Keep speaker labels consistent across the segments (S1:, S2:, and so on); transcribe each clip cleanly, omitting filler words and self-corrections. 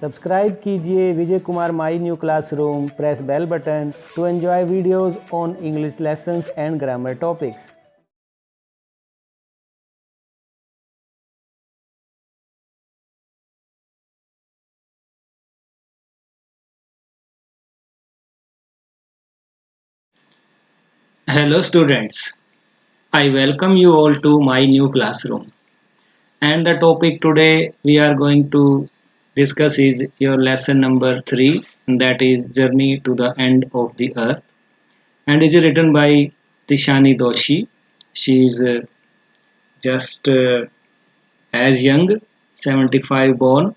S1: Subscribe कीजिए Vijay Kumar my new classroom, press bell button to enjoy videos on English lessons and grammar topics.
S2: Hello students, I welcome you all to my new classroom. And the topic today we are going to discuss is your lesson number 3, that is Journey to the End of the Earth, and it is written by Tishani Doshi. She is just as young, 75 born.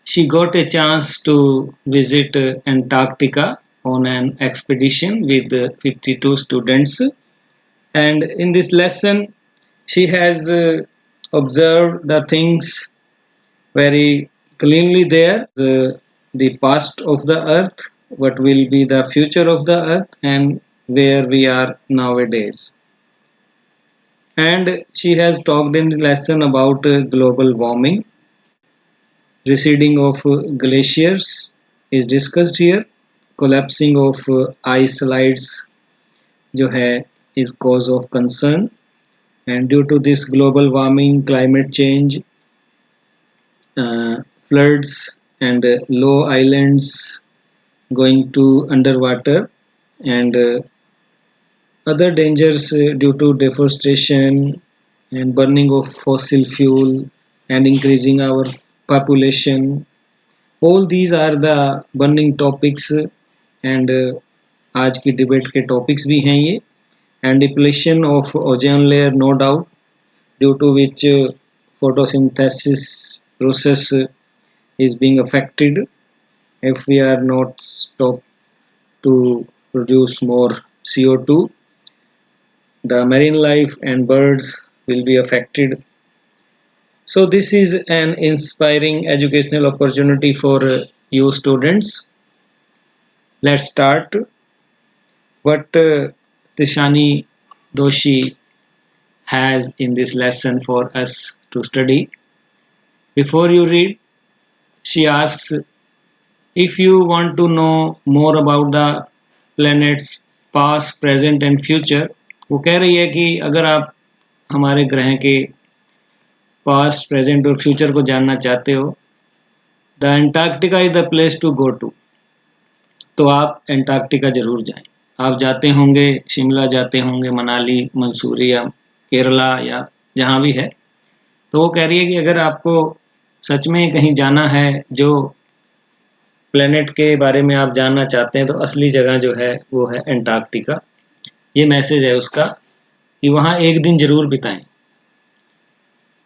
S2: She got a chance to visit Antarctica on an expedition with 52 students, and in this lesson she has observed the things very cleanly there, the past of the earth, what will be the future of the earth, and where we are nowadays. And she has talked in the lesson about global warming, receding of glaciers is discussed here, collapsing of ice slides जो है is cause of concern, and due to this global warming, climate change, floods and low islands going to underwater, and other dangers due to deforestation and burning of fossil fuel and increasing our population. All these are the burning topics, and आज की debate के topics भी हैं ये. And depletion of ozone layer, no doubt, due to which photosynthesis process is being affected if we are not stopped to produce more CO2. The marine life and birds will be affected. So this is an inspiring educational opportunity for you students. Let's start. What Tishani Doshi has in this lesson for us to study. Before you read, she asks, if you want to know more about the planets past, present and future, वो कह रही है कि अगर आप हमारे ग्रह के पास्ट, प्रेजेंट और फ्यूचर को जानना चाहते हो, the Antarctica is the place to go to. तो आप एंटार्क्टिका जरूर जाएं. आप जाते होंगे, शिमला जाते होंगे, मनाली, मंसूरी या केरला या जहाँ भी है. तो वो कह रही है कि अगर आपको सच में कहीं जाना है जो प्लेनेट के बारे में आप जानना चाहते हैं, तो असली जगह जो है वो है एंटार्क्टिका. ये मैसेज है उसका कि वहाँ एक दिन जरूर बिताएं.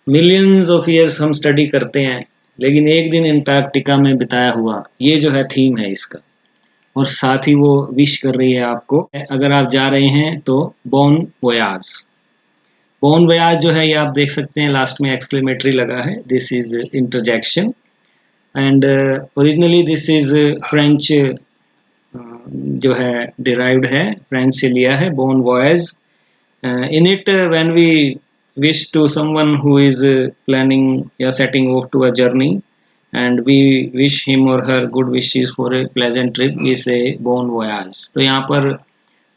S2: मिलियंस ऑफ ईयर्स हम स्टडी करते हैं, लेकिन एक दिन एंटार्क्टिका में बिताया हुआ, ये जो है थीम है इसका. और साथ ही वो विश कर रही है आपको, अगर आप जा रहे हैं तो बोन वोयाज. बोन वोयाज जो है ये आप देख सकते हैं, लास्ट में एक्सक्लेमेटरी लगा है. This is interjection, and originally this is French जो है डिराइव्ड है, फ्रेंच से लिया है, bon voyage. In it when we wish to someone who is planning or setting off to a journey, and we wish him or her good wishes for a pleasant trip, we say bon voyage. तो यहाँ पर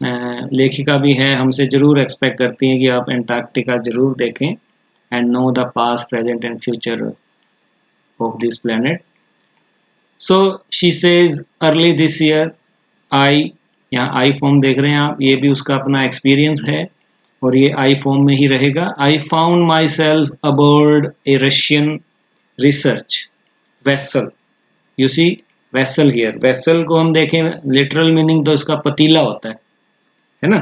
S2: लेखिका भी है, हमसे ज़रूर expect करती हैं कि आप एंटार्क्टिका ज़रूर देखें and know the past, present and future of this planet. So she says early this year I, यहाँ आई फॉर्म देख रहे हैं आप, ये भी उसका अपना एक्सपीरियंस है और ये आई फॉर्म में ही रहेगा. I found myself aboard a Russian research vessel. You see vessel here, vessel को हम देखें लिटरल मीनिंग तो इसका पतीला होता है ना.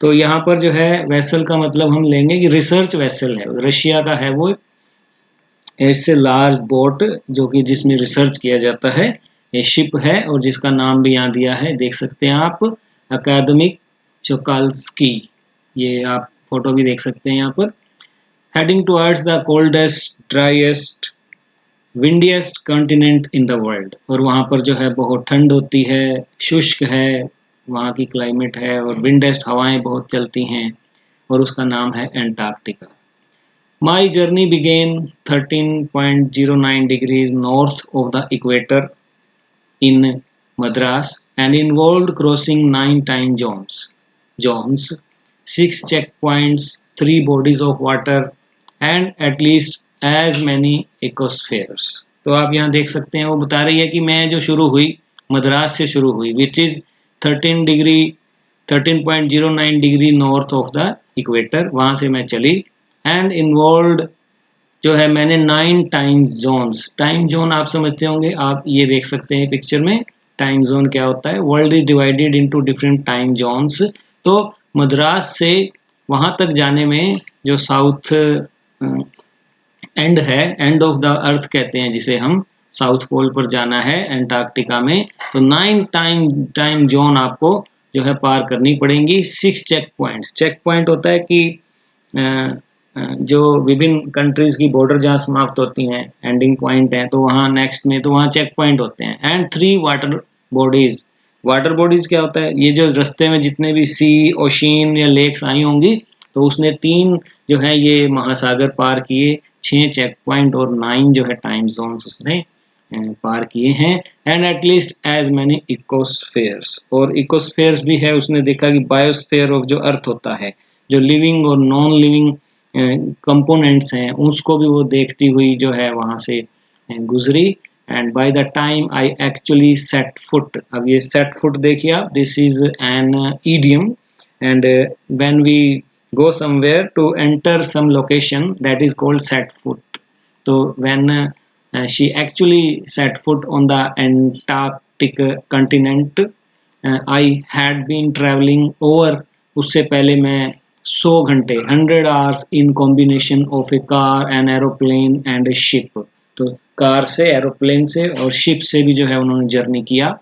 S2: तो यहाँ पर जो है वेसल का मतलब हम लेंगे कि रिसर्च वेसल है, रशिया का है वो. इट्स ए लार्ज बोट जो कि जिसमें रिसर्च किया जाता है. ये शिप है और जिसका नाम भी यहाँ दिया है, देख सकते हैं आप, अकादमिक चोकाल्स्की. ये आप फोटो भी देख सकते हैं यहाँ पर. Heading towards the coldest, driest, windiest continent in the world. और वहाँ पर जो है बहुत ठंड होती है, शुष्क है वहाँ की क्लाइमेट है, और विंडेस्ट हवाएं बहुत चलती हैं, और उसका नाम है Antarctica. My journey began 13.09 degrees north of the equator in Madras and involved crossing 9 time zones, 6 checkpoints, 3 bodies of water and at least as many ecospheres. तो आप यहाँ देख सकते हैं वो बता रही है कि मैं जो शुरू हुई मद्रास से शुरू हुई which is 13.09 degree north of the equator, वहाँ से मैं चली एंड इन्वॉल्व जो है मैंने 9 टाइम जोन आप समझते होंगे, आप ये देख सकते हैं पिक्चर में टाइम जोन क्या होता है। World is divided into different time zones. तो मद्रास से वहाँ तक जाने में जो साउथ एंड है, एंड ऑफ द अर्थ कहते हैं जिसे हम, साउथ पोल पर जाना है अंटार्कटिका में, तो 9 टाइम जोन आपको जो है पार करनी पड़ेंगी। 6 चेक पॉइंट होता है कि जो विभिन्न कंट्रीज की बॉर्डर जहाँ समाप्त होती हैं, एंडिंग पॉइंट है, तो वहाँ नेक्स्ट में तो वहाँ चेक पॉइंट होते हैं। एंड 3 वाटर बॉडीज क्या होता है, ये जो रास्ते में जितने भी सी, ओशियन या लेक्स आई होंगी, तो उसने 3 जो है ये महासागर पार किए, 6 चेक पॉइंट और 9 जो है टाइम जोन्स उसने पार किए हैं। एंड एटलीस्ट एज मैनी इकोस्फेयर्स, और इकोस्फेयर्स भी है, उसने देखा कि बायोस्फेयर ऑफ जो अर्थ होता है, जो लिविंग और नॉन लिविंग कंपोनेंट्स हैं, उसको भी वो देखती हुई जो है वहाँ से गुजरी। And by the time I actually set foot, अब ये सेट फुट देखिए आप, this is an idiom and when we go somewhere to enter some location that is called set foot. So when she actually set foot on the Antarctic continent, I had been traveling over, उससे पहले मैं 100 घंटे 100 hours in combination of a car, an aeroplane and a ship. तो car से, aeroplane से और ship से भी जो है उन्होंने जर्नी किया।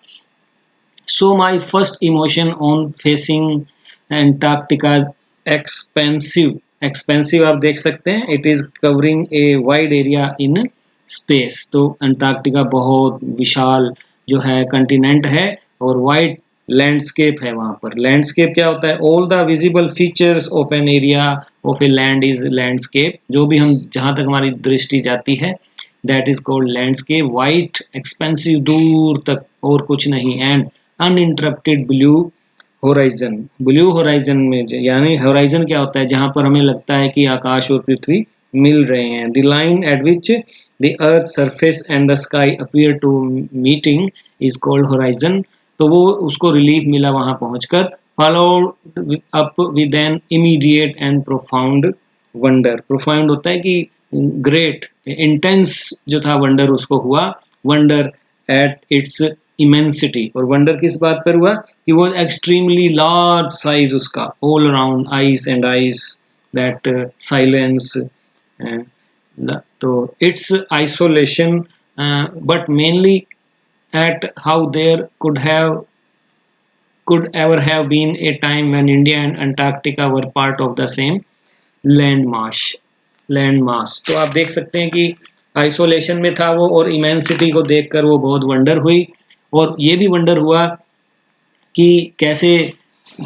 S2: So my first emotion on facing Antarctica's expensive आप देख सकते हैं, it is covering a wide area in space. तो अंटार्कटिका बहुत विशाल जो है कंटिनेंट है और वाइड लैंडस्केप है वहाँ पर। लैंडस्केप क्या होता है, all the visible features of an area of a land is landscape. जो भी हम, जहाँ तक हमारी दृष्टि जाती है, that is called landscape. White expensive, दूर तक और कुछ नहीं। एंड अनइंटरप्टेड ब्लू होराइजन में, यानी होराइजन क्या होता है, जहां पर हमें लगता है कि आकाश और पृथ्वी मिल रहे हैं। The line at which the earth surface and the sky appear to meeting is called horizon. तो वो उसको रिलीफ मिला वहां पहुंचकर। Followed up with an immediate and profound wonder. Profound होता है कि ग्रेट, इंटेंस जो था वंडर उसको हुआ, वंडर एट इट्स इमेंसिटी। और वंडर किस बात पर हुआ कि वो एक्सट्रीमली लार्ज साइज उसका, all around ice and ice, that silence. तो its isolation, but mainly at how there could ever have been a time when India and Antarctica were part of the same landmass। तो आप देख सकते हैं कि isolation में था वो, और इमेंसिटी को देखकर वो बहुत वंडर हुई। और ये भी वंडर हुआ कि कैसे,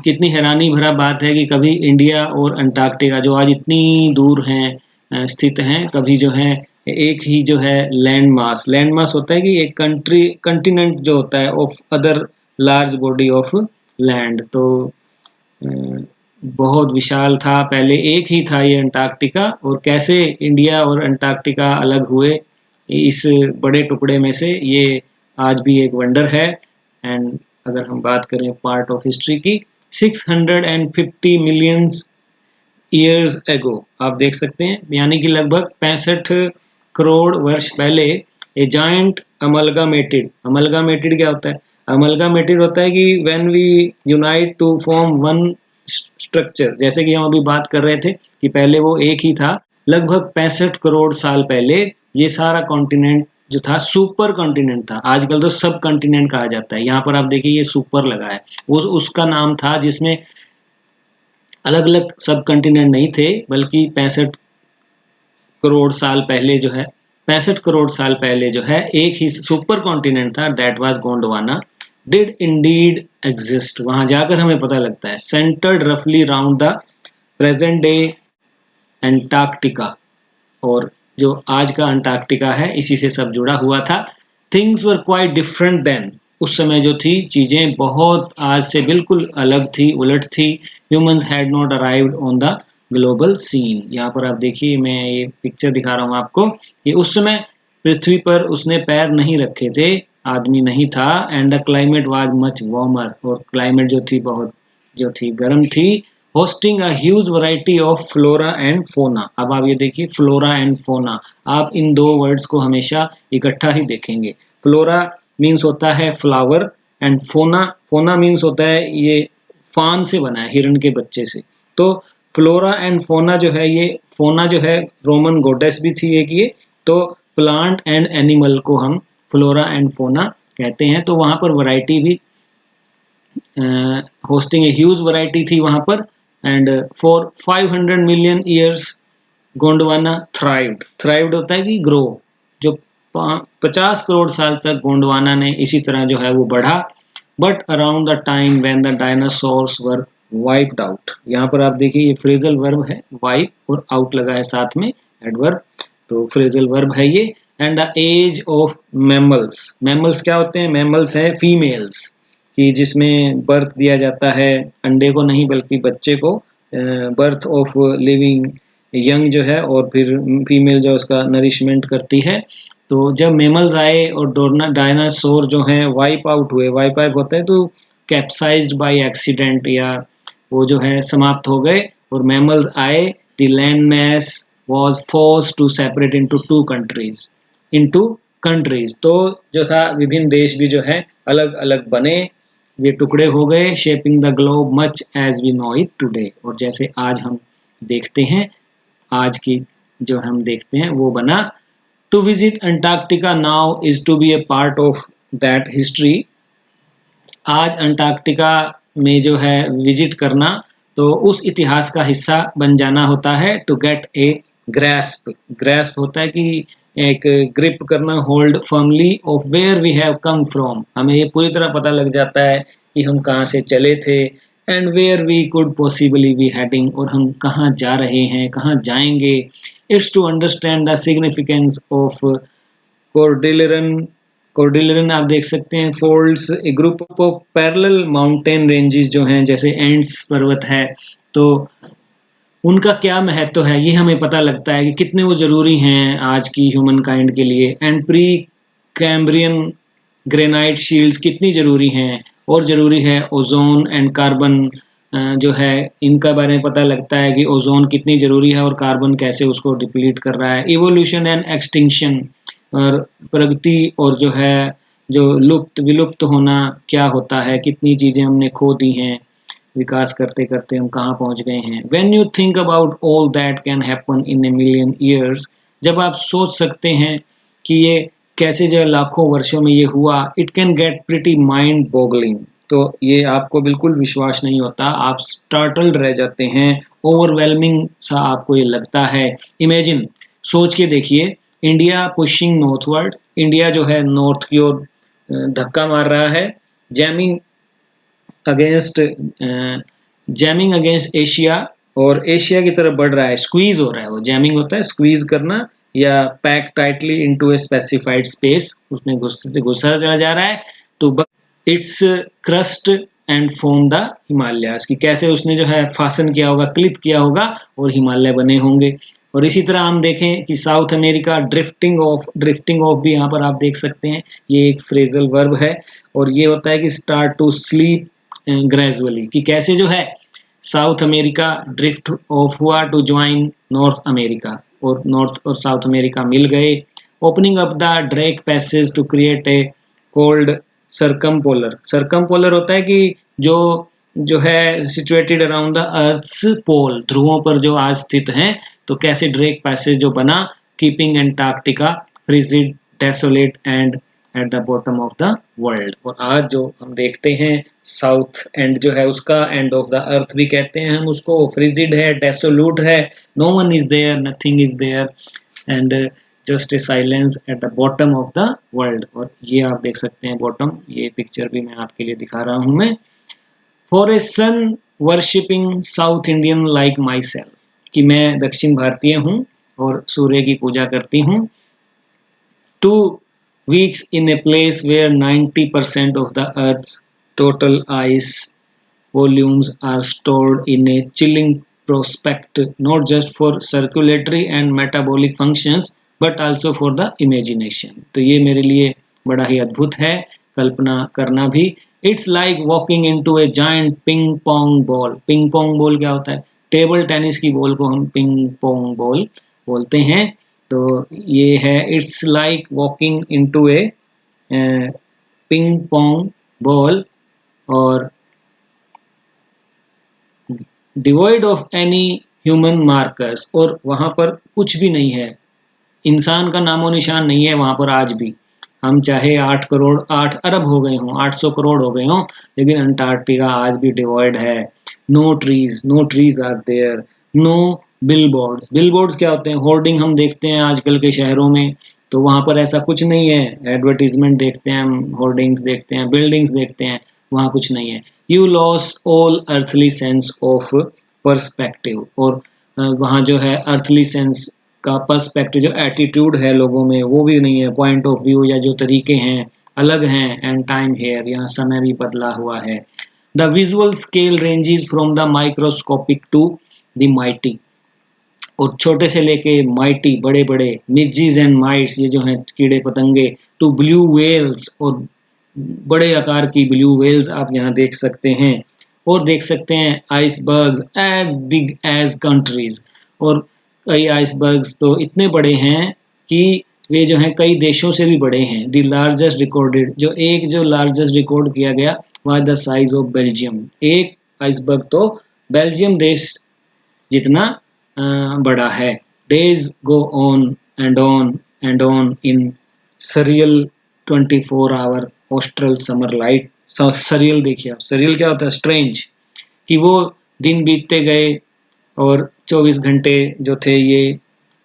S2: कितनी हैरानी भरा बात है कि कभी इंडिया और अंटार्कटिका जो आज इतनी दूर हैं, स्थित हैं, कभी जो है एक ही जो है लैंड मास होता है कि एक कंटिनेंट जो होता है of other large body of land. तो बहुत विशाल था, पहले एक ही था ये अंटार्कटिका, और कैसे इंडिया और अंटार्कटिका अलग हुए इस बड़े टुकड़े में से, ये आज भी एक वंडर है। एंड अगर हम बात करें पार्ट ऑफ हिस्ट्री की, 650 मिलियन ईयर्स एगो, आप देख सकते हैं, यानी कि लगभग 65 करोड़ वर्ष पहले, ए जायंट अमलगामेटेड क्या होता है, अमलगामेटेड होता है कि when we unite to form one structure. जैसे कि हम अभी बात कर रहे थे कि पहले वो एक ही था, लगभग 65 करोड़ साल पहले ये सारा कॉन्टिनेंट जो था सुपर कॉन्टिनेंट था। आजकल तो सब कॉन्टिनेंट कहा जाता है, यहाँ पर आप देखिए ये सुपर लगा है, उसका नाम था जिसमें अलग अलग सब कॉन्टिनेंट नहीं थे, बल्कि 65 करोड़ साल पहले जो है 65 करोड़ साल पहले जो है एक ही सुपर कॉन्टिनेंट था, that was Gondwana, did Indeed exist. वहां जाकर हमें पता लगता है, सेंटर्ड रफली round the present day Antarctica. और जो आज का अंटार्कटिका है इसी से सब जुड़ा हुआ था। Things were quite different then, उस समय जो थी चीज़ें बहुत आज से बिल्कुल अलग थी, उलट थी। Humans had not arrived on the global scene. यहाँ पर आप देखिए, मैं ये पिक्चर दिखा रहा हूँ आपको, ये उस समय पृथ्वी पर उसने पैर नहीं रखे थे, आदमी नहीं था। And the climate was much warmer, और क्लाइमेट जो थी बहुत जो थी गर्म थी। Hosting a huge variety of flora and fauna. अब आप ये देखिए, फ्लोरा एंड फोना, आप इन दो वर्ड्स को हमेशा इकट्ठा ही देखेंगे। फ्लोरा मीन्स होता है फ्लावर, एंड फोना, फोना मीन्स होता है ये फान से बना है, हिरण के बच्चे से। तो फ्लोरा एंड फोना जो है, ये फोना जो है रोमन गॉडेस भी थी एक ये, तो प्लांट एंड एनिमल को हम फ्लोरा एंड फोना कहते हैं। तो वहाँ पर वैरायटी भी, होस्टिंग ए ह्यूज वैरायटी थी वहाँ पर। And for 500 million years Gondwana thrived. Thrived होता है कि ग्रो, जो 50 करोड़ साल तक गोंडवाना ने इसी तरह जो है वो बढ़ा। But around the time when the dinosaurs were wiped out. यहाँ पर आप देखिए, ये फ्रेजल वर्ब है, वाइप और आउट लगा है साथ में एडवर्ब, तो फ्रेजल वर्ब है ये। And the age of mammals, mammals क्या होते हैं? मैमल्स है फीमेल्स, कि जिसमें बर्थ दिया जाता है, अंडे को नहीं बल्कि बच्चे को, बर्थ ऑफ लिविंग यंग जो है, और फिर फीमेल जो उसका नरिशमेंट करती है। तो जब मेमल्स आए और डायनासोर जो हैं वाइप आउट हुए, वाइप आउट होता है तो कैप्साइज्ड बाय एक्सीडेंट, या वो जो है समाप्त हो गए, और मेमल्स आए। The land mass was forced to separate into two countries. तो जो था विभिन्न देश भी जो है अलग अलग बने, ये टुकड़े हो गए। Shaping the globe much as we know it today, और जैसे आज हम देखते हैं, आज की जो हम देखते हैं वो बना। To visit Antarctica now is to be a part of that history. आज अंटार्कटिका में जो है विजिट करना, तो उस इतिहास का हिस्सा बन जाना होता है। To get a grasp, grasp होता है कि एक ग्रिप करना, hold firmly of where we have come from. हमें ये पूरी तरह पता लग जाता है कि हम कहाँ से चले थे, and where we could possibly be heading, और हम कहाँ जा रहे हैं, कहाँ जाएंगे। It's to understand the significance of cordilleran. Cordilleran आप देख सकते हैं, folds a group of parallel mountain ranges जो हैं, जैसे एंड्स पर्वत है, तो उनका क्या महत्व है ये हमें पता लगता है कि कितने वो ज़रूरी हैं आज की ह्यूमन काइंड के लिए। And pre Cambrian granite shields कितनी ज़रूरी हैं, और ज़रूरी है ओजोन एंड कार्बन जो है, इनका बारे में पता लगता है कि ओजोन कितनी ज़रूरी है और कार्बन कैसे उसको डिप्लीट कर रहा है। इवोल्यूशन एंड एक्सटिंक्शन, और प्रगति और जो है जो विलुप्त होना क्या होता है, कितनी चीज़ें हमने खो दी हैं, विकास करते करते हम कहाँ पहुँच गए हैं। When you think about all that can happen in a million years, जब आप सोच सकते हैं कि ये कैसे जो लाखों वर्षों में ये हुआ, it can get pretty mind boggling. तो ये आपको बिल्कुल विश्वास नहीं होता, आप स्टार्टल्ड रह जाते हैं, ओवरवेलमिंग सा आपको ये लगता है। इमेजिन, सोच के देखिए, इंडिया पुशिंग नॉर्थवर्ड्स, इंडिया जो है नॉर्थ की ओर धक्का मार रहा है, जैमिंग अगेंस्ट एशिया, और एशिया की तरफ बढ़ रहा है, स्क्वीज हो रहा है। वो जैमिंग होता है स्क्वीज करना, या pack tightly into a specified space, उसमें घुसा चला जा रहा है। To its crust and form the Himalayas, कि कैसे उसने जो है फासन किया होगा, क्लिप किया होगा, और हिमालय बने होंगे। और इसी तरह हम देखें कि साउथ अमेरिका ड्रिफ्टिंग ऑफ भी यहाँ पर आप देख सकते हैं, ये एक फ्रेजल वर्ब है, और ये होता है कि स्टार्ट टू स्लीप ग्रेजुअली, कि कैसे जो है साउथ अमेरिका ड्रिफ्ट ऑफ हुआ टू ज्वाइन नॉर्थ अमेरिका, और नॉर्थ और साउथ अमेरिका मिल गए। Opening up the Drake passage to create a cold circumpolar. Circumpolar होता है कि जो है situated around the earth's pole, ध्रुवों पर जो आज स्थित हैं, तो कैसे ड्रेक पैसेज जो बना, keeping Antarctica frigid desolate and eight the bottom of the world. और आज जो हम देखते हैं साउथ एंड जो है उसका, एंड ऑफ द अर्थ भी कहते हैं हम उसको, फ्रिजिड है, डेसोलूट है, no one is there, nothing is there, and just a silence at the bottom of the world. और ये आप देख सकते हैं बॉटम, ये पिक्चर भी मैं आपके लिए दिखा रहा हूँ मैं। For a sun worshipping South Indian like myself, कि मैं दक्षिण भारतीय हूँ, और सूर्य की पूजा करती हूँ। 2 weeks in a place where 90% of the Earth's total ice volumes are stored in a chilling prospect, not just for circulatory and metabolic functions but also for the imagination। तो ये मेरे लिए बड़ा ही अद्भुत है कल्पना करना भी। It's like walking into A giant ping pong ball. Ping pong ball क्या होता है? टेबल टेनिस की बॉल को हम पिंग पोंग बॉल बोलते हैं। तो ये है it's like walking into a ping pong ball और devoid of any human markers, और वहाँ पर कुछ भी नहीं है, इंसान का नामो निशान नहीं है वहाँ पर आज भी। हम चाहे 8 करोड़ 8 अरब हो गए हों, 800 करोड़ हो गए हों, लेकिन अंटार्कटिका आज भी डिवॉइड है। No trees are there, no billboards. Billboards क्या होते हैं? होर्डिंग हम देखते हैं आजकल के शहरों में, तो वहाँ पर ऐसा कुछ नहीं है। एडवर्टीजमेंट देखते हैं हम, होर्डिंग्स देखते हैं, बिल्डिंग्स देखते हैं, वहाँ कुछ नहीं है। You loss all earthly sense of perspective, और वहाँ जो है अर्थली सेंस का पर्सपेक्टिव, जो एटीट्यूड है लोगों में वो भी नहीं है। पॉइंट ऑफ व्यू या जो तरीके हैं अलग हैं। एंड टाइम हेयर, यहाँ समय भी बदला हुआ है। The visual scale ranges from the microscopic to the mighty, और छोटे से लेके माइटी बड़े बड़े मिजीज एंड माइट्स, ये जो हैं कीड़े पतंगे, टू ब्लू वेल्स, और बड़े आकार की ब्लू वेल्स आप यहाँ देख सकते हैं। और देख सकते हैं icebergs as big as countries, और कई आइसबर्ग्स तो इतने बड़े हैं कि वे जो हैं कई देशों से भी बड़े हैं। द लार्जेस्ट रिकॉर्डेड, जो लार्जेस्ट रिकॉर्ड किया गया was the size of Belgium. एक आइसबर्ग तो बेल्जियम देश जितना बड़ा है। Days go on and on and on in surreal 24 hour austral summer light. Surreal देखिए आप, सरियल क्या होता है? स्ट्रेंज, कि वो दिन बीतते गए और 24 घंटे जो थे ये,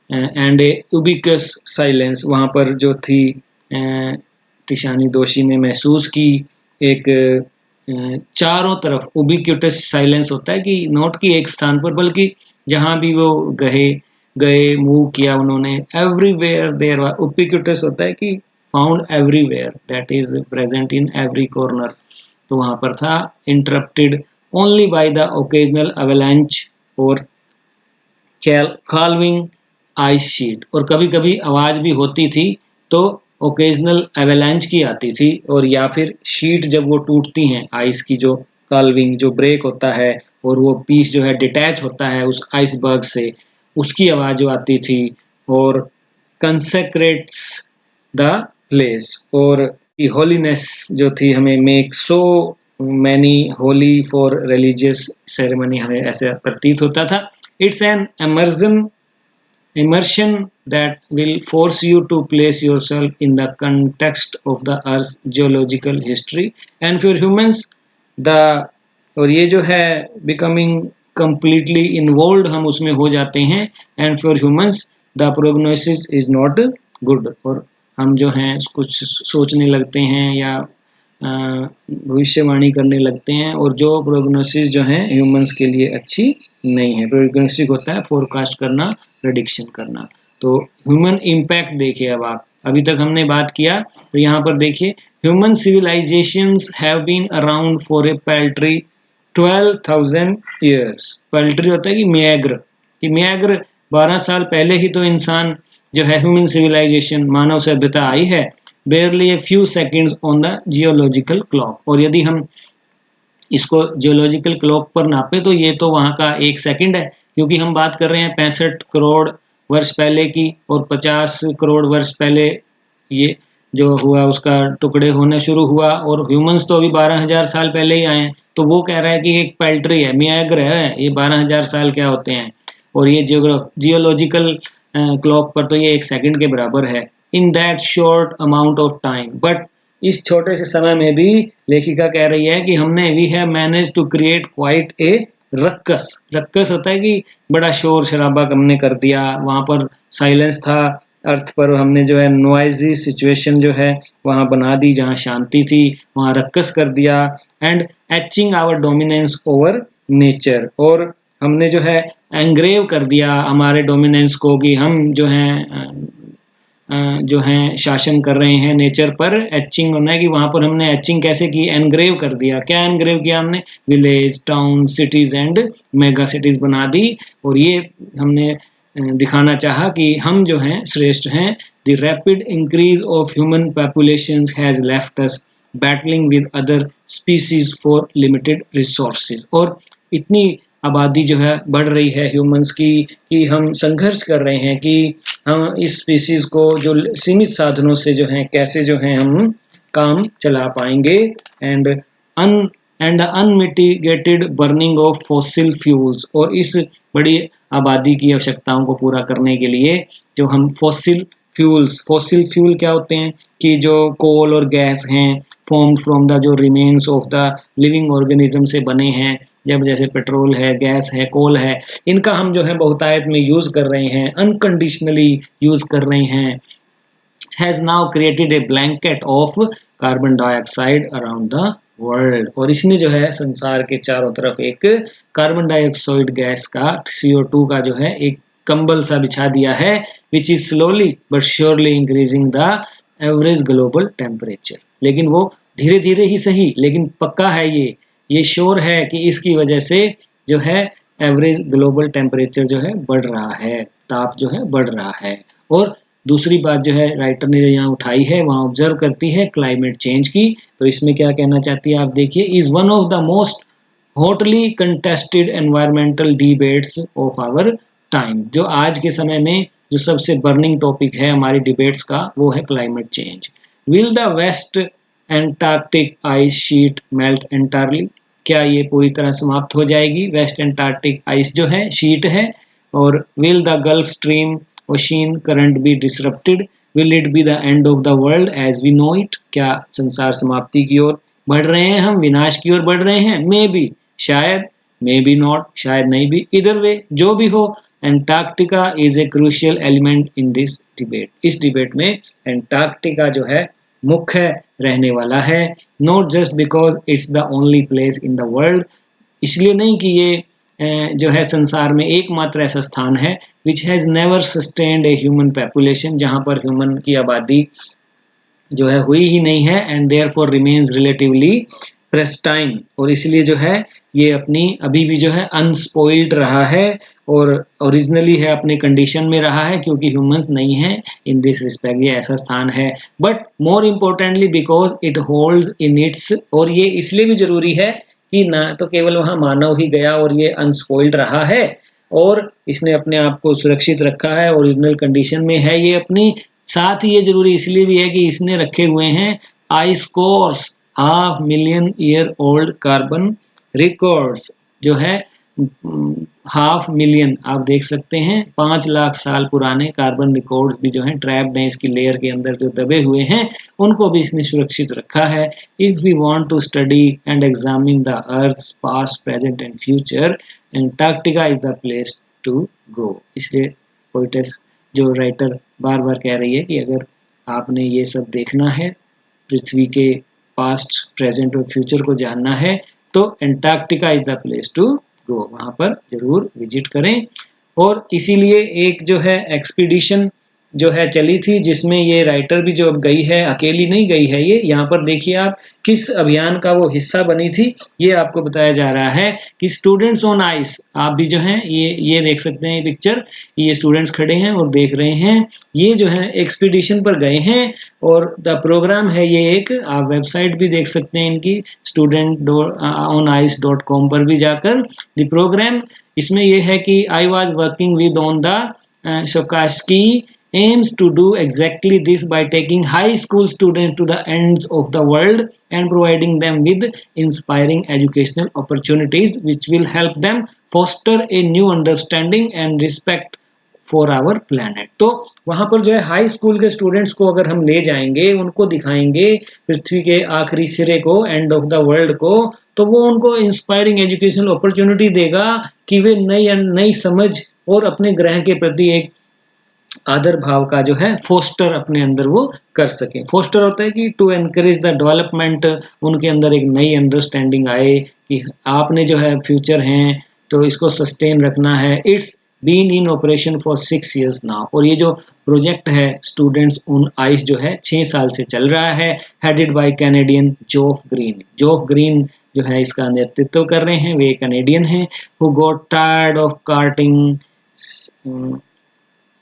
S2: एंड ए उबिक्वस साइलेंस, वहाँ पर जो थी तिशानी दोषी ने महसूस की एक चारों तरफ उबिक्यूटस साइलेंस होता है, कि नोट की एक स्थान पर, बल्कि जहाँ भी वो गए मूव किया उन्होंने, एवरीवेयर देयर, उबिक्यूटस होता है कि found everywhere, that is present in every corner. तो वहाँ पर था। Interrupted only by the occasional avalanche और calving आइस शीट, और कभी कभी आवाज़ भी होती थी तो ओकेजनल एवेलांच की आती थी, और या फिर शीट जब वो टूटती हैं आइस की, जो काल्विंग जो ब्रेक होता है और वो पीस जो है डिटैच होता है उस आइसबर्ग से, उसकी आवाज़ जो आती थी। और कंसेक्रेट्स द प्लेस, और होलीनेस जो थी, हमें make so many Holi for religious ceremony, हमें ऐसा प्रतीत होता था। It's an immersion that will force you to place yourself in the context of the Earth's geological history, and for humans और ये जो है becoming completely involved, हम उसमें हो जाते हैं। and for humans the prognosis is not good, और हम जो हैं कुछ सोचने लगते हैं या भविष्यवाणी करने लगते हैं, और जो प्रोग्नोसिस जो है ह्यूमंस के लिए अच्छी नहीं है। प्रोग्नोस्टिक होता है फोरकास्ट करना, प्रेडिक्शन करना। तो ह्यूमन इम्पैक्ट देखिए, अब आप, अभी तक हमने बात किया तो यहाँ पर देखिए, human civilizations have been around for a paltry 12,000 years. Paltry होता है कि म्याग्र 12 साल पहले ही तो इंसान जो है, ह्यूमन सिविलाइजेशन मानव सभ्यता आई है। barely a few seconds on the geological clock, और यदि हम इसको जियोलॉजिकल क्लॉक पर नापे तो ये तो वहाँ का 1 सेकंड है, क्योंकि हम बात कर रहे हैं 65 करोड़ वर्ष पहले की, और 50 करोड़ वर्ष पहले ये जो हुआ उसका टुकड़े होने शुरू हुआ, और ह्यूमंस तो अभी 12,000 साल पहले ही आए हैं। तो वो कह रहा है कि एक पैल्ट्री है, म्याग्र है, ये 12,000 साल क्या होते हैं, और ये जियोलॉजिकल क्लॉक पर तो ये 1 सेकंड के बराबर है। In that short amount of time, but इस छोटे से समय में भी लेखिका कह रही है कि हमने we have manage to create quite a ruckus होता है कि बड़ा शोर शराबा हमने कर दिया। वहाँ पर साइलेंस था अर्थ पर, हमने जो है नॉइजी सिचुएशन जो है वहाँ बना दी, जहाँ शांति थी वहाँ रक्कस कर दिया। And etching our dominance over nature, और हमने जो है एंग्रेव कर दिया हमारे डोमिनेंस को कि हम जो हैं शासन कर रहे हैं नेचर पर। एचिंग होना है कि वहाँ पर हमने एचिंग कैसे की, एनग्रेव कर दिया। क्या एनग्रेव किया हमने? Village, town, cities and mega cities बना दी। और ये हमने दिखाना चाहा कि हम जो हैं श्रेष्ठ हैं। The rapid increase of human population has left us battling with other species for limited resources. और इतनी आबादी जो है बढ़ रही है ह्यूमंस की कि हम संघर्ष कर रहे हैं कि हम इस स्पीसीज को जो सीमित साधनों से जो है कैसे जो है हम काम चला पाएंगे। And unmitigated burning of fossil fuels. और इस बड़ी आबादी की आवश्यकताओं को पूरा करने के लिए जो हम फॉसिल फ्यूल क्या होते हैं कि जो कोल और गैस हैं फॉर्म्ड फ्रॉम द जो remains of the living organism से बने हैं, जब जैसे पेट्रोल है, गैस है, कोल है, इनका हम जो है बहुतायत में यूज कर रहे हैं, अनकंडीशनली यूज कर रहे हैं। Has now created a blanket of carbon dioxide around the world. और इसने जो है संसार के चारों तरफ एक कार्बन डाइऑक्साइड गैस का CO2 का जो है एक कंबल सा बिछा दिया है, which is slowly but surely increasing the average global temperature. लेकिन वो धीरे धीरे ही सही, लेकिन पक्का है ये श्योर है कि इसकी वजह से जो है एवरेज ग्लोबल टेम्परेचर जो है बढ़ रहा है, ताप जो है बढ़ रहा है। और दूसरी बात जो है राइटर ने यहाँ उठाई है, वहाँ ऑब्जर्व करती है क्लाइमेट चेंज की। तो इसमें क्या कहना चाहती है आप देखिए, is one of the most hotly contested environmental debates of our time. जो आज के समय में जो सबसे बर्निंग टॉपिक है हमारी डिबेट्स का, वो है climate change. Will the West Antarctic ice sheet melt entirely? क्या ये पूरी तरह समाप्त हो जाएगी? वेस्ट एंटार्क्टिक आइस जो है शीट है। और will the Gulf Stream ocean current be disrupted? Will it be the end of the world as we know it? क्या संसार समाप्ति की ओर बढ़ रहे हैं, हम विनाश की ओर बढ़ रहे हैं? मे बी, शायद, मे बी नॉट, शायद नहीं भी, इधर वे जो भी हो, Antarctica is a crucial element in this debate. इस डिबेट में एंटार्क्टिका जो है मुख्य रहने वाला है। Not just because it's the only place in the world, इसलिए नहीं कि ये जो है संसार में एकमात्र ऐसा स्थान है which has never sustained a human population, जहाँ पर ह्यूमन की आबादी जो है हुई ही नहीं है, एंड देयरफॉर रिमेन्स रिलेटिवली प्रेस्टाइन। और इसलिए जो है ये अपनी अभी भी जो है अनस्पॉइल्ड रहा है और ओरिजिनली है अपने कंडीशन में रहा है, क्योंकि ह्यूमंस नहीं है इन दिस रिस्पेक्ट, ये ऐसा स्थान है। But more importantly because it holds in its, और ये इसलिए भी जरूरी है कि ना तो केवल वहाँ मानव ही गया और ये अनस्पॉइल्ड रहा है और इसने अपने आप को सुरक्षित रखा है, ओरिजिनल कंडीशन में है ये अपनी। साथ ही ये जरूरी इसलिए भी है कि इसने रखे हुए हैं ice course, 500 million year old carbon records, जो है 500 मिलियन, आप देख सकते हैं 5 लाख साल पुराने कार्बन रिकॉर्ड्स भी जो हैं ट्रैप्ड हैं इसकी लेयर के अंदर, जो दबे हुए हैं उनको भी इसने सुरक्षित रखा है। If we want to study and examine the earth's past, present and future, Antarctica is the place to go. इसलिए पोइटेस जो राइटर बार बार कह रही है कि अगर आपने ये सब देखना है, पृथ्वी के पास्ट, प्रेजेंट और फ्यूचर को जानना है, तो Antarctica is the place to go, वहाँ पर जरूर विजिट करें। और इसीलिए एक जो है एक्सपीडिशन जो है चली थी, जिसमें ये राइटर भी जो गई है, अकेली नहीं गई है ये, यहाँ पर देखिए आप किस अभियान का वो हिस्सा बनी थी, ये आपको बताया जा रहा है कि स्टूडेंट्स ऑन आइस। आप भी जो हैं ये देख सकते हैं पिक्चर, ये स्टूडेंट्स खड़े हैं और देख रहे हैं, ये जो है एक्सपीडिशन पर गए हैं और द प्रोग्राम है ये एक, आप वेबसाइट भी देख सकते हैं इनकी, student-on-ice.com पर भी जाकर द प्रोग्राम। इसमें ये है कि I was working with on the Shokalskiy aims to do exactly this by taking high school students to the ends of the world and providing them with inspiring educational opportunities which will help them foster a new understanding and respect for our planet। तो वहाँ पर जो है high school के students को अगर हम ले जाएंगे, उनको दिखाएंगे पृथ्वी के आखिरी सिरे को, एंड ऑफ द वर्ल्ड को, तो वो उनको इंस्पायरिंग एजुकेशनल अपॉर्चुनिटी देगा कि वे नई समझ और अपने ग्रह के प्रति एक आदर भाव का जो है फोस्टर अपने अंदर वो कर सके। फोस्टर होता है कि टू एनकरेज द डेवलपमेंट, उनके अंदर एक नई अंडरस्टैंडिंग आए कि आपने जो है फ्यूचर हैं, तो इसको सस्टेन रखना है। It's been in operation for 6 years now, और ये जो प्रोजेक्ट है स्टूडेंट्स ऑन आइस जो है 6 साल से चल रहा है, headed by Canadian Geoff Green. Geoff Green जो है इसका नेतृत्व कर रहे हैं, वे कैनेडियन हैं। Who got tired of carting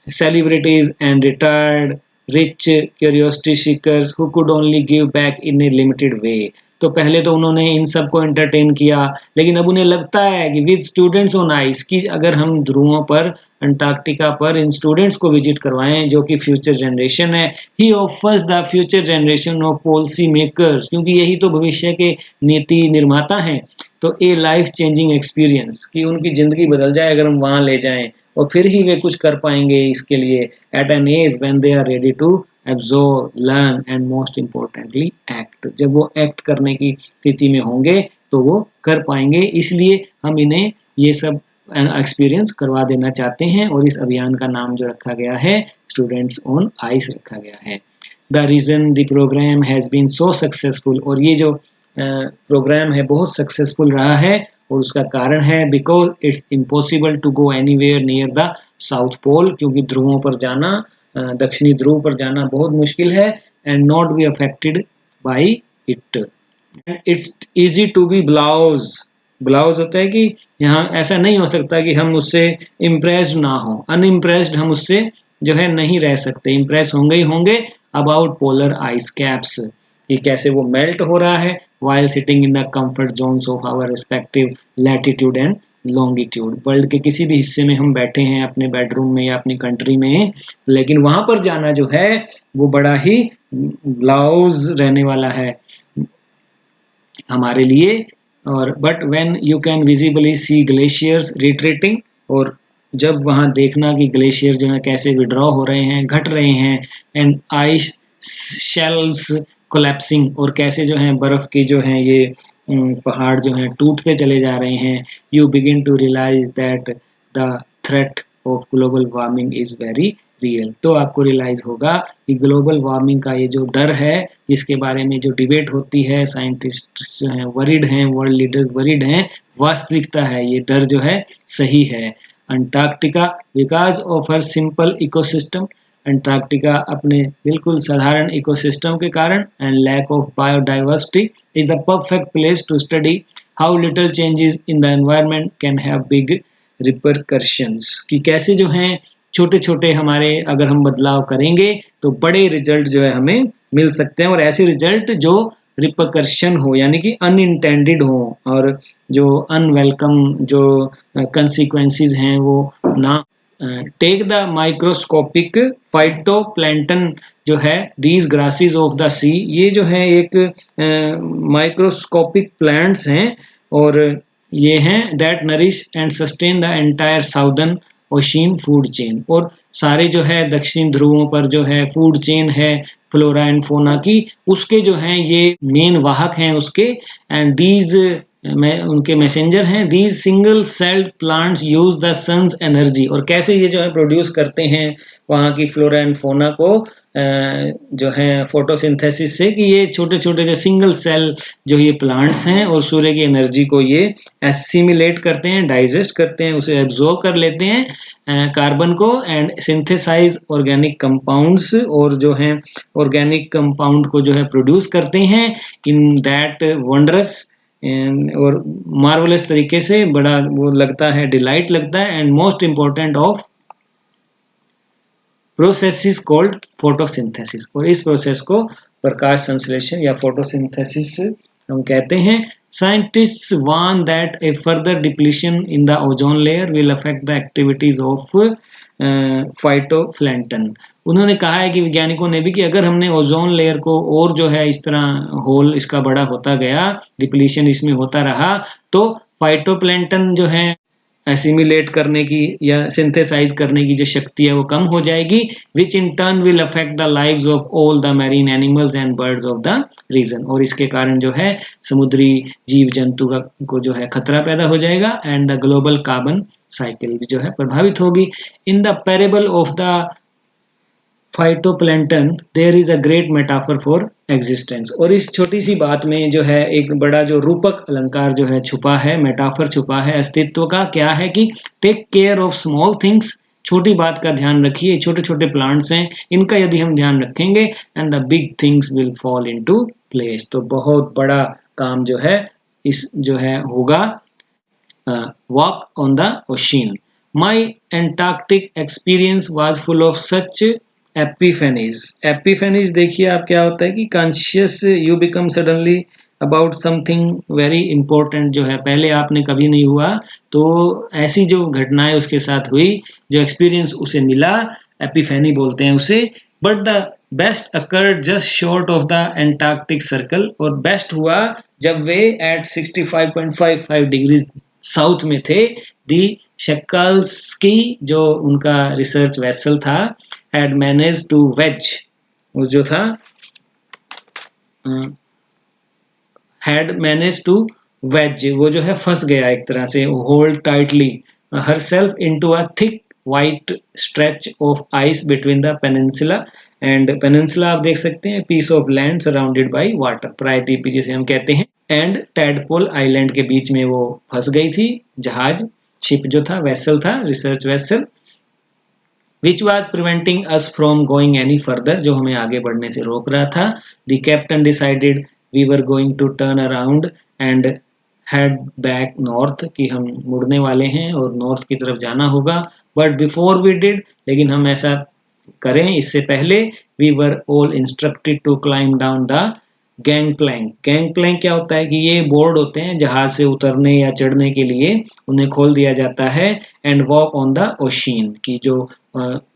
S2: celebrities and retired rich curiosity seekers who could only give back in a limited way। तो पहले तो उन्होंने इन सबको एंटरटेन किया, लेकिन अब उन्हें लगता है कि विद स्टूडेंट्स ऑन आइस की अगर हम ध्रुवों पर, अंटार्कटिका पर इन स्टूडेंट्स को विजिट करवाएं जो कि फ्यूचर जनरेशन है, he offers the future generation of policy makers, क्योंकि यही तो भविष्य के नीति निर्माता हैं, तो ए लाइफ चेंजिंग एक्सपीरियंस, कि उनकी ज़िंदगी बदल जाए अगर हम वहाँ ले जाएं, और फिर ही वे कुछ कर पाएंगे इसके लिए। At an age when they are ready to absorb, learn and most importantly act, जब वो एक्ट करने की स्थिति में होंगे तो वो कर पाएंगे। इसलिए हम इन्हें ये सब एक्सपीरियंस करवा देना चाहते हैं, और इस अभियान का नाम जो रखा गया है स्टूडेंट्स ऑन आइस रखा गया है। The reason the programme has been so successful, और ये जो प्रोग्राम है बहुत सक्सेसफुल रहा है, और उसका कारण है because it's impossible to go anywhere near the South Pole, क्योंकि ध्रुवों पर जाना, दक्षिणी ध्रुव पर जाना बहुत मुश्किल है, and not be affected by it. It's easy to be blasé, blasé होता है कि यहाँ ऐसा नहीं हो सकता कि हम उससे इम्प्रेस्ड ना हो, अनइम्प्रेस्ड हम उससे जो है नहीं रह सकते, इम्प्रेस होंगे ही होंगे अबाउट पोलर आइस कैप्स, कि कैसे वो मेल्ट हो रहा है while sitting in the comfort zones of our respective latitude and longitude। World के किसी भी हिस्से में हम बैठे हैं अपने बेडरूम में या अपनी कंट्री में, लेकिन वहां पर जाना जो है वो बड़ा ही ब्लाउज रहने वाला है हमारे लिए। और but when you can visibly see glaciers retreating, और जब वहां देखना कि ग्लेशियर जो है कैसे विड्रॉ हो रहे हैं, घट रहे हैं, एंड आइस शेल्व्स कोलैप्सिंग, और कैसे जो है बर्फ की जो है ये पहाड़ जो हैं टूटते चले जा रहे हैं, you begin to realise that the threat of global warming is very real. तो आपको रियलाइज होगा कि ग्लोबल वार्मिंग का ये जो डर है, जिसके बारे में जो डिबेट होती है, साइंटिस्ट जो हैं वरीड हैं, वर्ल्ड लीडर्स वरीड हैं, वास्तविकता है, ये डर जो है सही है। Antarctica because of her simple ecosystem, Antarctica अपने बिल्कुल साधारण इकोसिस्टम के कारण and lack of biodiversity is the perfect place to study how little changes in the environment can have big repercussions, कि कैसे जो हैं छोटे छोटे हमारे अगर हम बदलाव करेंगे तो बड़े रिजल्ट जो है हमें मिल सकते हैं, और ऐसे रिजल्ट जो रिपरकशन हो, यानी कि अनइंटेंडेड हो, और जो अनवेलकम जो कंसिक्वेंसेस हैं वो ना। टेक द माइक्रोस्कोपिक फाइटोप्लैंटन जो है दीज ग्रासेस ऑफ द सी, ये जो है एक माइक्रोस्कोपिक प्लांट्स हैं, और ये हैं that nourish and sustain the entire southern ocean food chain, और सारे जो है दक्षिण ध्रुवों पर जो है फूड चेन है फ्लोरा एंड फोना की, उसके जो हैं ये मेन वाहक हैं उसके, एंड दीज उनके मैसेंजर हैं। These single celled plants use the sun's energy, और कैसे ये जो है प्रोड्यूस करते हैं वहाँ की फ्लोरा एंड फोना को जो है फोटोसिंथेसिस से, कि ये छोटे छोटे जो सिंगल सेल जो ये प्लांट्स हैं और सूर्य की एनर्जी को ये एसिमिलेट करते हैं, डाइजेस्ट करते हैं, उसे एब्जॉर्ब कर लेते हैं कार्बन को, एंड सिंथेसाइज ऑर्गेनिक कंपाउंड्स, और जो है ऑर्गेनिक कंपाउंड को जो है प्रोड्यूस करते हैं इन दैट वंडरस और मार्वलस तरीके से, बड़ा वो लगता है, डिलाइट लगता है, and most important of process is called photosynthesis, और इस प्रोसेस को प्रकाश संश्लेषण या फोटोसिंथेसिस हम कहते हैं। Scientists warn that a further depletion in the ozone layer will affect the activities of phytoplankton. उन्होंने कहा है कि वैज्ञानिकों ने भी कि अगर हमने ओजोन लेयर को और जो है इस तरह होल इसका बड़ा होता गया, डिप्लीशन इसमें होता रहा, तो फाइटोप्लैंटन जो है एसिमिलेट करने की या सिंथेसाइज करने की जो शक्ति है वो कम हो जाएगी, which in turn will affect the lives of all the marine animals and birds of the region, और इसके कारण जो है समुद्री जीव जंतु को जो है खतरा पैदा हो जाएगा, and the global carbon cycle जो है प्रभावित होगी। In the parable of the phytoplankton there is a great metaphor for existence. और इस छोटी सी बात में जो है एक बड़ा जो रूपक अलंकार जो है छुपा है, मेटाफर छुपा है अस्तित्व का। क्या है कि take care of small things, छोटी बात का ध्यान रखिए। छोटे छोटे प्लांट्स हैं, इनका यदि हम ध्यान रखेंगे, and the big things will fall into place, तो बहुत बड़ा काम जो है इस जो है होगा। Walk on the ocean, my Antarctic experience was full of such epiphanies. Epiphanies देखिए आप, क्या होता है कि conscious you become suddenly about something very important, जो है पहले आपने कभी नहीं हुआ, तो ऐसी जो घटनाएं उसके साथ हुई, जो एक्सपीरियंस उसे मिला, एपिफेनी बोलते हैं उसे। But the best occurred just short of the Antarctic circle, और बेस्ट हुआ जब वे एट 65.55 डिग्री साउथ में थे। दी शेकाल्स्की, जो उनका रिसर्च वेसल था, had managed to wedge, वो जो था had managed to wedge, वो जो है फंस गया एक तरह से, hold tightly herself into a thick white stretch of ice between the peninsula and peninsula, आप देख सकते हैं, piece of land surrounded by water, प्रायद्वीप जिसे हम कहते हैं, एंड टैडपोल आइलैंड के बीच में वो फंस गई थी। जहाज, शिप जो था, वेसल था, research vessel, which was preventing us from going any further, जो हमें आगे बढ़ने से रोक रहा था। The captain decided we were going to turn around and head back north, कि हम मुड़ने वाले हैं और नॉर्थ की तरफ जाना होगा। But before we did, लेकिन हम ऐसा करें इससे पहले, we were all instructed to climb down the gangplank. Gangplank क्या होता है कि ये बोर्ड होते हैं जहाज से उतरने या चढ़ने के लिए, उन्हें खोल दिया जाता है। And walk on the ocean, की जो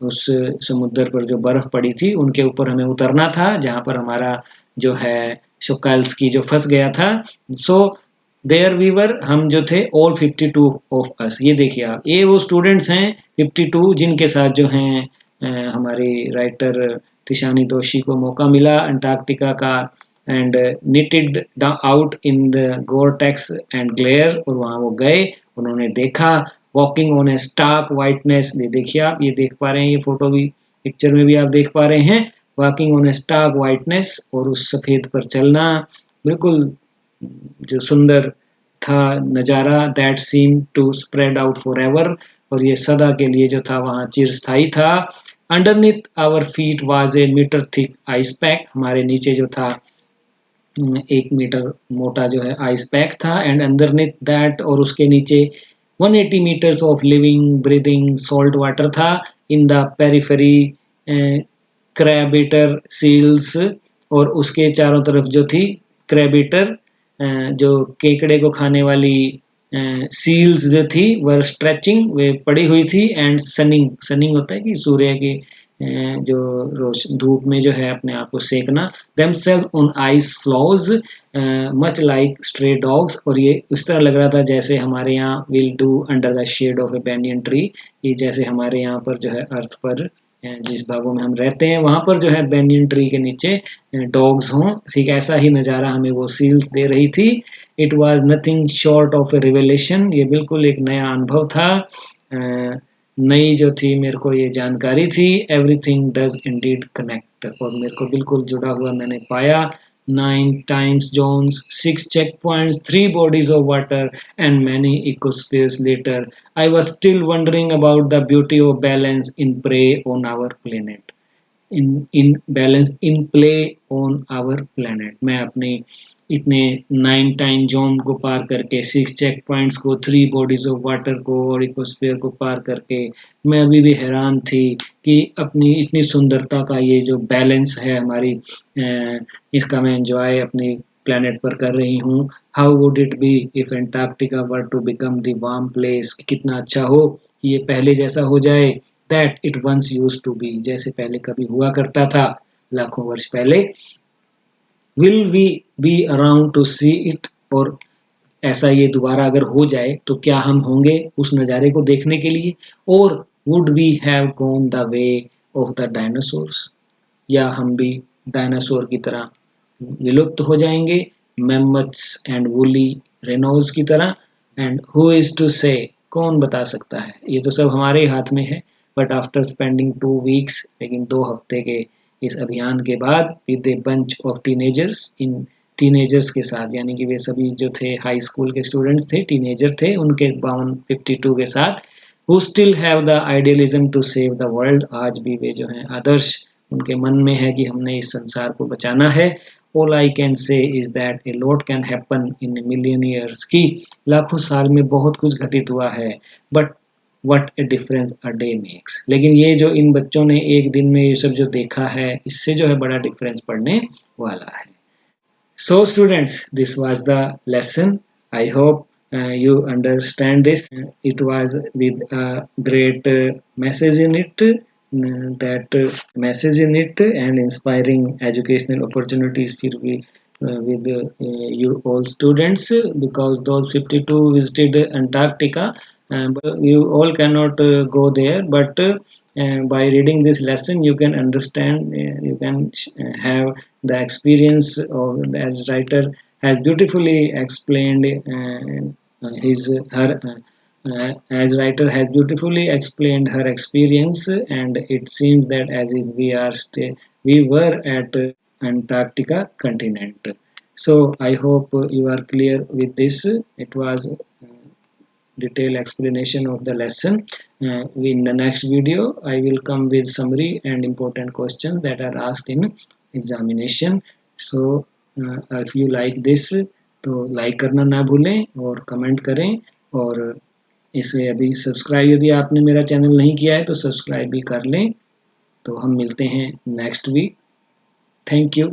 S2: उस समुद्र पर जो बर्फ पड़ी थी उनके ऊपर हमें उतरना था, जहां पर हमारा जो है शुकाल्स्की जो फंस गया था। सो देयर वी वर, हम जो थे, ऑल 52 ऑफ अस, ये देखिए आप, ये वो स्टूडेंट्स हैं 52 जिनके साथ जो हैं हमारी राइटर तिशानी तोशी को मौका मिला अंटार्कटिका का, and knitted out in the Gore-Tex and glare, और वहां वो गए, उन्होंने देखा। Walking on a stark whiteness, ये देखिए आप, ये देख पा रहे हैं, ये फोटो भी, पिक्चर में भी आप देख पा रहे हैं, walking on a stark whiteness, और उस सफेद पर चलना, बिल्कुल जो सुंदर था नज़ारा, that seem to spread out forever, और ये सदा के लिए जो था वहाँ चिरस्थायी था। Underneath our feet was a metre thick ice pack, हमारे नीचे जो था 1 मीटर मोटा जो है आइस पैक था। एंड अंडरनीथ दैट, और उसके नीचे 180 metres of living breathing salt water था। In the periphery crabeater seals, और उसके चारों तरफ जो थी क्रैबेटर, जो केकड़े को खाने वाली सील्स जो थी, वर स्ट्रेचिंग, वे पड़ी हुई थी। एंड सनिंग, सनिंग होता है कि सूर्य के जो रोशन धूप में जो है अपने आप को सेकना। themselves on ice floes much like stray dogs, और ये उस तरह लग रहा था जैसे हमारे यहाँ will do under the shade of a banyan tree, ये जैसे हमारे यहाँ पर जो है अर्थ पर जिस भागों में हम रहते हैं वहाँ पर जो है बैनियन ट्री के नीचे डॉग्स हों, ठीक ऐसा ही नज़ारा हमें वो सील्स दे रही थी। It was nothing short of A revelation, ये बिल्कुल एक नया अनुभव था, नई जो थी मेरे को ये जानकारी थी। एवरीथिंग डज इंडीड कनेक्ट, और मेरे को बिल्कुल जुड़ा हुआ मैंने पाया। 9 times zones, 6 checkpoints, 3 bodies of water, and many ecospheres later, I was still wondering about the beauty of balance in play on our planet. in balance in play on our planet, मैं अपने इतने 9 time zone को पार करके, 6 check points को, 3 bodies of water को और ecosphere को पार करके मैं अभी भी हैरान थी कि अपनी इतनी सुंदरता का ये जो बैलेंस है हमारी, इसका मैं एंजॉय अपनी प्लेनेट पर कर रही हूँ। How would it be if Antarctica were to become the warm place, कितना अच्छा हो कि ये पहले जैसा हो जाए, that it once used to be, जैसे पहले कभी हुआ करता था लाखों वर्ष पहले। Will we be around to see it, और ऐसा ये दोबारा अगर हो जाए तो क्या हम होंगे उस नज़ारे को देखने के लिए। और would we have gone the way of the dinosaurs, या हम भी डायनासोर की तरह विलुप्त हो जाएंगे, मैमथ्स एंड वुली रेनोज की तरह। एंड हु इज टू से, कौन बता सकता है, ये तो सब हमारे हाथ में है। बट आफ्टर स्पेंडिंग 2 वीक्स, लेकिन 2 हफ्ते के इस अभियान के बाद with a bunch of teenagers के साथ, यानी कि वे सभी जो थे हाई स्कूल के स्टूडेंट्स थे, टीनेजर थे, उनके 52 के साथ, who still have the idealism to save the world, आज भी वे जो हैं आदर्श उनके मन में है कि हमने इस संसार को बचाना है। All I can say is that a lot can happen in a million years, कि लाखों साल में बहुत कुछ घटित हुआ है, but what a difference a day makes, लेकिन ये जो इन बच्चों ने एक दिन में ये सब जो देखा है, इससे जो है बड़ा डिफरेंस पड़ने वाला है। So students, this was the lesson. I hope you understand this. It was with a great message in it, and inspiring educational opportunities with you all students, because those 52 visited Antarctica. But you all cannot go there, but by reading this lesson you can understand, you can have the experience of, as writer has beautifully explained as writer has beautifully explained her experience, and it seems that as if we were at Antarctica continent. So I hope you are clear with this. It was detailed explanation of the lesson. In the next video I will come with summary and important questions that are asked in examination. So if you like this, तो like करना ना भूलें और comment करें, और इसे अभी subscribe यदि आपने मेरा चैनल नहीं किया है तो सब्सक्राइब भी कर लें। तो हम मिलते हैं नेक्स्ट वीक। Thank you.